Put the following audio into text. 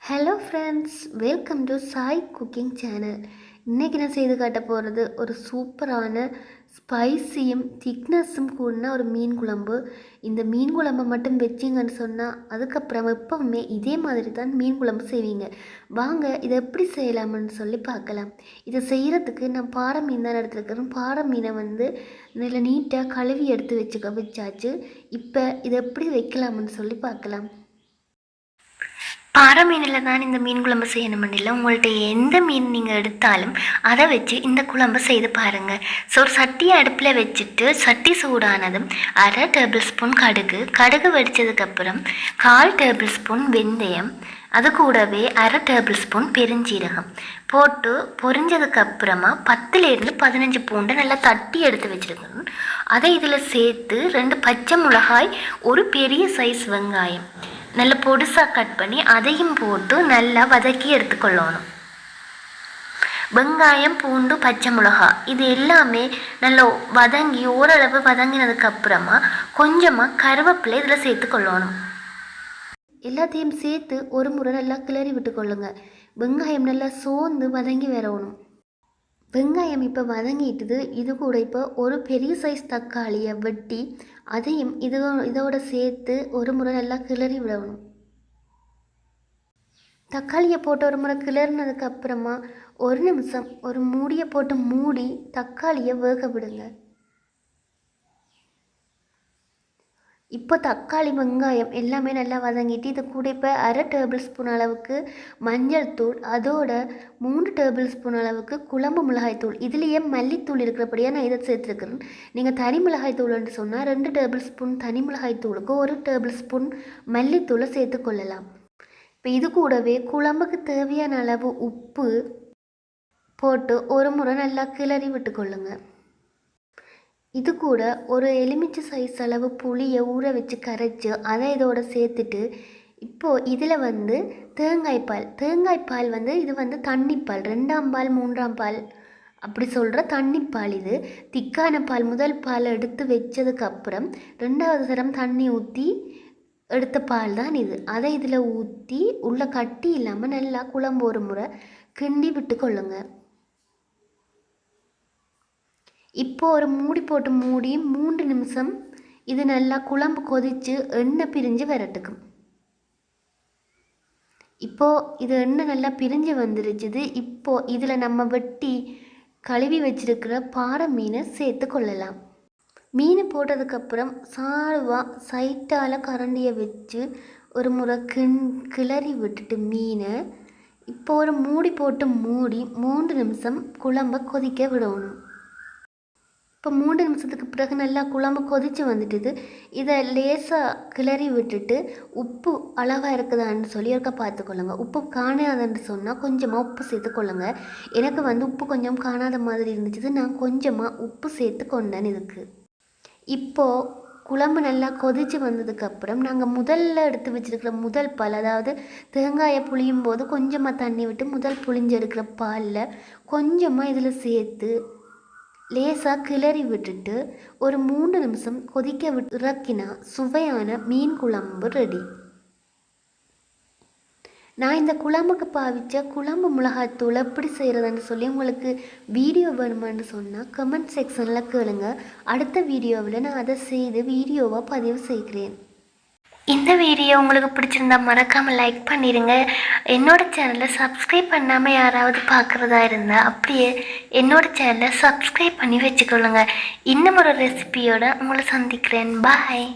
Hello friends, welcome to Sai cooking channel. இன்றைக்கி நான் செய்து காட்ட போகிறது ஒரு சூப்பரான ஸ்பைசியும் திக்னஸும் கூடின ஒரு மீன் குழம்பு. இந்த மீன் குழம்பை மட்டும் வச்சிங்கன்னு சொன்னால் அதுக்கப்புறம் எப்பவுமே இதே மாதிரி தான் மீன் குழம்பு செய்வீங்க. வாங்க இதை எப்படி செய்யலாம்னு சொல்லி பார்க்கலாம். இதை செய்கிறதுக்கு நான் பாறை மீன் தான் எடுத்துருக்கிறேன். பாறை மீனை நல்ல நீட்டாக கழுவி எடுத்து வச்சாச்சு. இப்போ இதை எப்படி வைக்கலாம்னு சொல்லி பார்க்கலாம். பாறை மீனில் தான் இந்த மீன் குழம்பு செய்யணும்னு இல்லை, உங்கள்கிட்ட எந்த மீன் நீங்கள் எடுத்தாலும் அதை வச்சு இந்த குழம்பு செய்து பாருங்கள். ஸோ ஒரு சட்டியை அடுப்பில் வச்சுட்டு சட்டி சூடானதும் 1/2 டேபிள் ஸ்பூன் கடுகு வெடித்ததுக்கப்புறம் 1/4 டேபிள் ஸ்பூன் வெந்தயம், அது கூடவே 1/2 டேபிள் ஸ்பூன் பெருஞ்சீரகம் போட்டு பொரிஞ்சதுக்கப்புறமா 10லேருந்து 15 பூண்டை நல்லா தட்டி எடுத்து வச்சுருக்கணும். அதை இதில் சேர்த்து 2 பச்சை மிளகாய், ஒரு பெரிய சைஸ் வெங்காயம் நல்ல பொடிசாக கட் பண்ணி அதையும் போட்டு நல்லா வதக்கி எடுத்துக்கொள்ளணும். வெங்காயம், பூண்டு, பச்சை மிளகா இது எல்லாமே நல்லா வதங்கி ஓரளவு வதங்கினதுக்கப்புறமா கொஞ்சமாக கருவேப்பிலை இதில் சேர்த்துக்கொள்ளணும். எல்லாத்தையும் சேர்த்து ஒரு முறை நல்லா கிளறி விட்டுக்கொள்ளுங்க. வெங்காயம் நல்லா சோர்ந்து வதங்கி வரணும். வெங்காயம் இப்போ வதங்கிட்டுது. இது கூட இப்போ ஒரு பெரிய சைஸ் தக்காளியை வெட்டி அதையும் இதோட சேர்த்து ஒரு முறை நல்லா கிளறி விடணும். தக்காளியை போட்டு ஒரு முறை கிளறினதுக்கப்புறமா 1 நிமிஷம் ஒரு மூடியை போட்டு மூடி தக்காளியை வேக விடுங்க. இப்போ தக்காளி, வெங்காயம் எல்லாமே நல்லா வதங்கிட்டு இது கூட இப்போ 1/2 டேபிள் ஸ்பூன் அளவுக்கு மஞ்சள் தூள், அதோட 3 டேபிள் ஸ்பூன் அளவுக்கு குழம்பு மிளகாய் தூள், இதுலேயே மல்லித்தூள் இருக்கிறபடியாக நான் இதை சேர்த்துருக்கிறேன். நீங்கள் தனி மிளகாய் தூள்னு சொன்னால் 2 டேபிள் ஸ்பூன் தனி மிளகாய் தூளுக்கு 1 டேபிள் ஸ்பூன் மல்லித்தூளை சேர்த்துக்கொள்ளலாம். இப்போ இது கூடவே குழம்புக்கு தேவையான அளவு உப்பு போட்டு ஒரு முறை நல்லா கிளறி விட்டுக்கொள்ளுங்க. இது கூட ஒரு எலுமிச்சை சைஸ் அளவு புளியை ஊற வச்சு கரைச்சி அதை இதோட சேர்த்துட்டு இப்போது இதில் தேங்காய்ப்பால் இது தண்ணிப்பால், 2ஆம் பால் 3ஆம் பால் அப்படி சொல்கிற தண்ணிப்பால். இது திக்கான பால். முதல் பால் எடுத்து வச்சதுக்கப்புறம் 2வது தரம் தண்ணி ஊற்றி எடுத்த பால் தான் இது. அதை இதில் ஊற்றி உள்ள கட்டி இல்லாமல் நல்லா குழம்பு ஒரு முறை கிண்டி விட்டு கொள்ளுங்க. இப்போ ஒரு மூடி போட்டு மூடி 3 நிமிஷம் இது நல்லா குழம்பு கொதித்து எண்ணெய் பிரிஞ்சு வரட்டுக்கும். இப்போது இது எண்ணெய் நல்லா பிரிஞ்சு வந்துருச்சுது. இப்போது இதில் நம்ம வெட்டி கழுவி வச்சிருக்கிற பாறை மீனை சேர்த்து கொள்ளலாம். மீன் போட்டதுக்கப்புறம் சாழ்வாக சைட்டால் கரண்டியை வச்சு ஒரு முறை கிளறி விட்டுட்டு மீனை இப்போ ஒரு மூடி போட்டு மூடி 3 நிமிஷம் குழம்பை கொதிக்க விடணும். இப்போ 3 நிமிஷத்துக்கு பிறகு நல்லா குழம்பு கொதித்து வந்துட்டுது. இதை லேசாக கிளறி விட்டுட்டு உப்பு அளவாக இருக்குதான்னு சொல்லி இருக்க பார்த்துக்கொள்ளுங்க. உப்பு காணாதுன்னு சொன்னால் கொஞ்சமாக உப்பு சேர்த்துக்கொள்ளுங்க. எனக்கு உப்பு கொஞ்சம் காணாத மாதிரி இருந்துச்சு. நான் கொஞ்சமாக உப்பு சேர்த்து கொண்டேன் இதுக்கு. இப்போது குழம்பு நல்லா கொதித்து வந்ததுக்கப்புறம் நாங்கள் முதல்ல எடுத்து வச்சுருக்கிற முதல் பால், அதாவது தேங்காயை புளியும் போது கொஞ்சமாக தண்ணி விட்டு முதல் புளிஞ்சு எடுக்கிற பாலில் கொஞ்சமாக இதில் சேர்த்து லேசாக கிளறி விட்டுட்டு ஒரு 3 நிமிஷம் கொதிக்க இறக்கினா சுவையான மீன் குழம்பு ரெடி. நான் இந்த குழம்புக்கு பாவித்த குழம்பு மிளகாய்த்தூள் எப்படி செய்கிறதுன்னு சொல்லி உங்களுக்கு வீடியோ வேணுமான்னு சொன்னால் கமெண்ட் செக்ஷனில் கேளுங்க. அடுத்த வீடியோவில் நான் அதை செய்து வீடியோவாக பதிவு செய்கிறேன். இந்த வீடியோ உங்களுக்கு பிடிச்சிருந்தா மறக்காமல் லைக் பண்ணிடுங்க. என்னோடய சேனலை சப்ஸ்கிரைப் பண்ணாமல் யாராவது பார்க்குறதா இருந்தால் அப்படியே என்னோடய சேனலை சப்ஸ்கிரைப் பண்ணி வச்சுக்கொள்ளுங்க. இன்னும் ஒரு ரெசிபியோடு உங்களை சந்திக்கிறேன். பாய்.